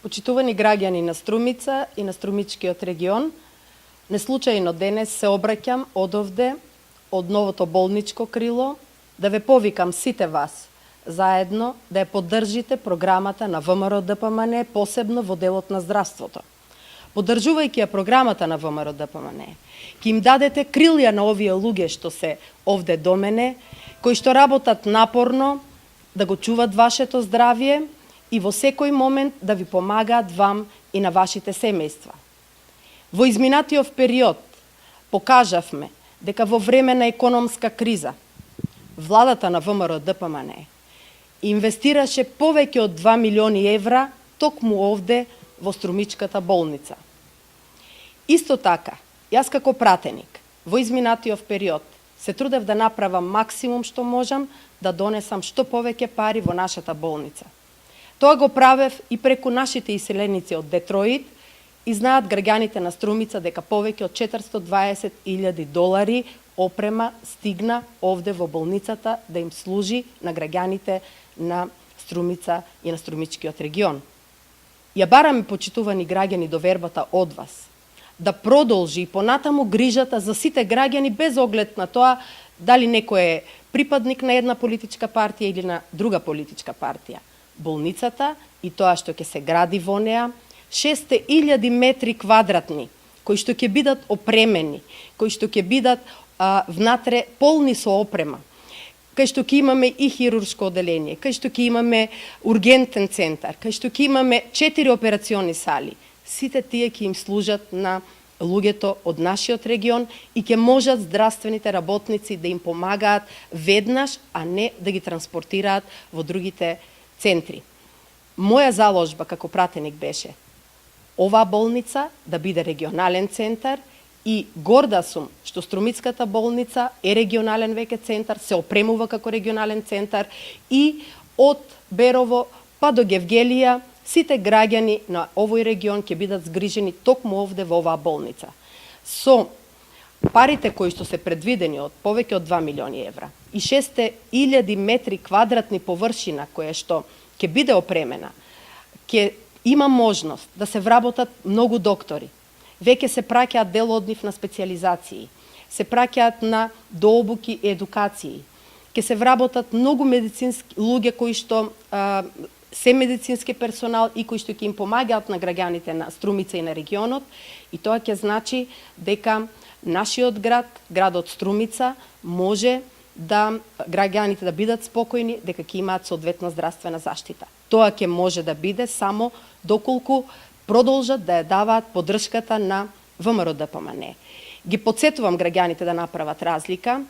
Почитувани граѓани на Струмица и на Струмичкиот регион, неслучајно денес се обраќам одовде, од новото болничко крило, да ве повикам сите вас заедно да ја поддржите програмата на ВМРО-ДПМН, посебно во делот на здравството. Поддржувајќи ја програмата на ВМРО-ДПМН, ќе им дадете крилја на овие луѓе што се овде до мене, кои што работат напорно да го чуват вашето здравје и во секој момент да ви помагаат вам и на вашите семејства. Во изминатиот период покажавме дека во време на економска криза владата на ВМРО-ДПМН инвестираше повеќе од 2 милиони евра токму овде во Струмичката болница. Исто така, јас како пратеник во изминатиот период се трудев да направам максимум што можам да донесам што повеќе пари во нашата болница. Тоа го правев и преку нашите иселеници од Детроит и знаат граѓаните на Струмица дека повеќе од $420,000 опрема стигна овде во болницата да им служи на граѓаните на Струмица и на Струмичкиот регион. Ја бараме, почитувани граѓани, довербата од вас да продолжи и понатаму грижата за сите граѓани без оглед на тоа дали некој е припадник на една политичка партија или на друга политичка партија. Болницата и тоа што ќе се гради во неа, 6.000 метри квадратни, кои што ќе бидат опремени, кои што ќе бидат внатре полни со опрема, кај што ќе имаме и хируршко оделение, кај што ќе имаме ургентен центар, кај што ќе имаме 4 операциони сали. Сите тие ќе им служат на луѓето од нашиот регион и ќе можат здравствените работници да им помагаат веднаш, а не да ги транспортираат во другите центри. Моја заложба како пратеник беше оваа болница да биде регионален центар и горда сум што Струмицката болница е регионален веќе центар, се опремува како регионален центар и од Берово па до Гевгелија сите граѓани на овој регион ќе бидат згрижени токму овде во оваа болница. Со парите кои што се предвидени од повеќе од 2 милиони евра и 6.000 метри квадратни површина која што ќе биде опремена, ќе има можност да се вработат многу доктори. Веќе се праќаат дел од нив на специјализации, се праќаат на дообуки и едукации. Ќе се вработат многу медицински луѓе кои што се медицински персонал и кои што ќе им помагаат на граѓаните на Струмица и на регионот, и тоа ќе значи дека нашиот град, градот Струмица, може да граѓаните да бидат спокојни дека ќе имаат соодветна здравствена заштита. Тоа ќе може да биде само доколку продолжат да ја даваат поддршката на ВМРО-ДПМН. Ги потсетувам граѓаните да направат разлика.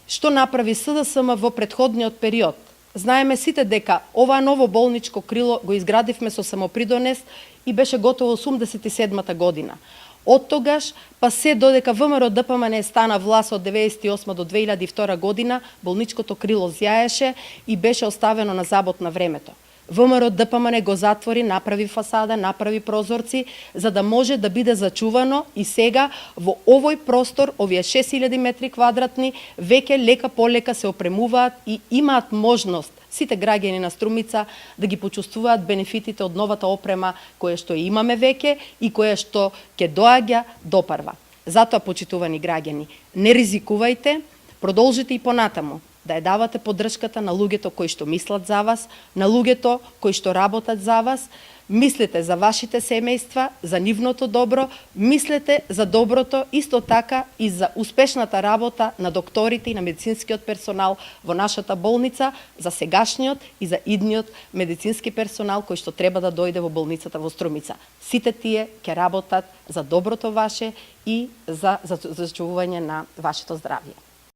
Што направи СДСМ во претходниот период? Знаеме сите дека ова ново болничко крило го изградивме со самопридонес и беше готово 87-та година. Од тогаш, па се додека ВМРО-ДПМН стана власт од 1998 до 2002 година, болничкото крило зјаеше и беше оставено на забот на времето. ВМРО-ДПМН го затвори, направи фасада, направи прозорци, за да може да биде зачувано и сега во овој простор, овие 6.000 метри квадратни, веќе лека по лека се опремуваат и имаат можност сите граѓани на Струмица да ги почувствуваат бенефитите од новата опрема која што имаме веќе и која што ќе доаѓа допарва. Затоа, почитувани граѓани, не ризикувајте, продолжите и понатаму да ја давате поддршката на луѓето кои што мислат за вас, на луѓето кои што работат за вас, мислете за вашите семејства, за нивното добро, мислете за доброто исто така и за успешната работа на докторите и на медицинскиот персонал во нашата болница, за сегашниот и за идниот медицински персонал кој што треба да дојде во болницата во Струмица. Сите тие ќе работат за доброто ваше и за зачувување на вашето здравје.